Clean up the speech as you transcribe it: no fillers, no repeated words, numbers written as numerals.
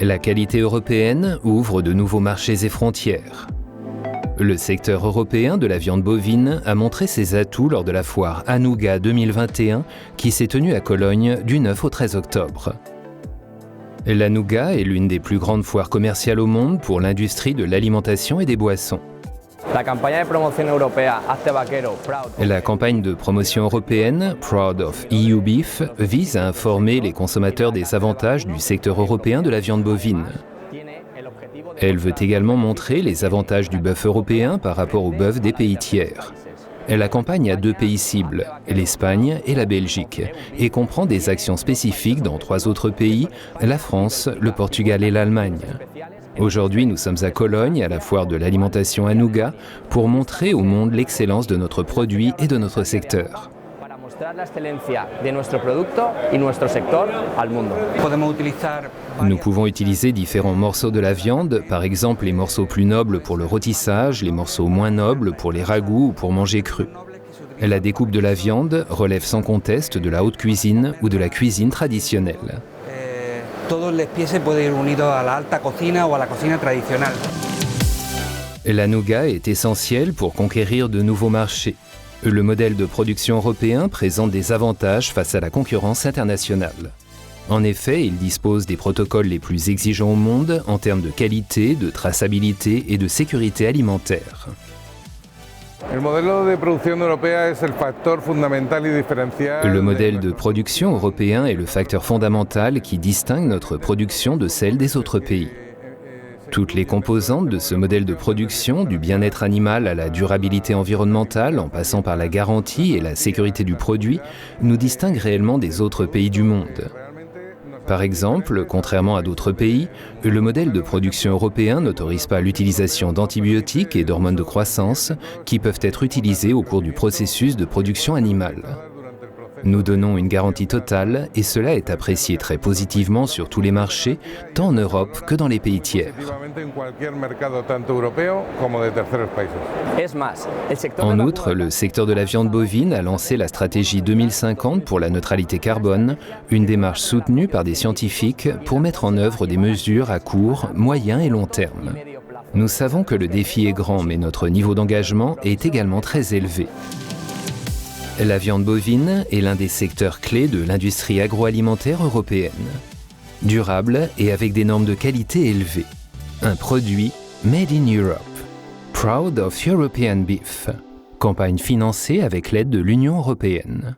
La qualité européenne ouvre de nouveaux marchés et frontières. Le secteur européen de la viande bovine a montré ses atouts lors de la foire Anuga 2021 qui s'est tenue à Cologne du 9 au 13 octobre. L'Anuga est l'une des plus grandes foires commerciales au monde pour l'industrie de l'alimentation et des boissons. La campagne de promotion européenne Proud of EU Beef vise à informer les consommateurs des avantages du secteur européen de la viande bovine. Elle veut également montrer les avantages du bœuf européen par rapport au bœuf des pays tiers. La campagne a 2 pays cibles, l'Espagne et la Belgique, et comprend des actions spécifiques dans 3 autres pays, la France, le Portugal et l'Allemagne. Aujourd'hui, nous sommes à Cologne, à la foire de l'alimentation Anuga, pour montrer au monde l'excellence de notre produit et de notre secteur. Nous pouvons utiliser différents morceaux de la viande, par exemple les morceaux plus nobles pour le rôtissage, les morceaux moins nobles pour les ragoûts ou pour manger cru. La découpe de la viande relève sans conteste de la haute cuisine ou de la cuisine traditionnelle. L'Anuga est essentiel pour conquérir de nouveaux marchés. Le modèle de production européen présente des avantages face à la concurrence internationale. En effet, il dispose des protocoles les plus exigeants au monde en termes de qualité, de traçabilité et de sécurité alimentaire. Le modèle de production européen est le facteur fondamental qui distingue notre production de celle des autres pays. Toutes les composantes de ce modèle de production, du bien-être animal à la durabilité environnementale, en passant par la garantie et la sécurité du produit, nous distinguent réellement des autres pays du monde. Par exemple, contrairement à d'autres pays, le modèle de production européen n'autorise pas l'utilisation d'antibiotiques et d'hormones de croissance qui peuvent être utilisés au cours du processus de production animale. Nous donnons une garantie totale et cela est apprécié très positivement sur tous les marchés, tant en Europe que dans les pays tiers. En outre, le secteur de la viande bovine a lancé la stratégie 2050 pour la neutralité carbone, une démarche soutenue par des scientifiques pour mettre en œuvre des mesures à court, moyen et long terme. Nous savons que le défi est grand, mais notre niveau d'engagement est également très élevé. La viande bovine est l'un des secteurs clés de l'industrie agroalimentaire européenne. Durable et avec des normes de qualité élevées. Un produit made in Europe. Proud of European Beef. Campagne financée avec l'aide de l'Union européenne.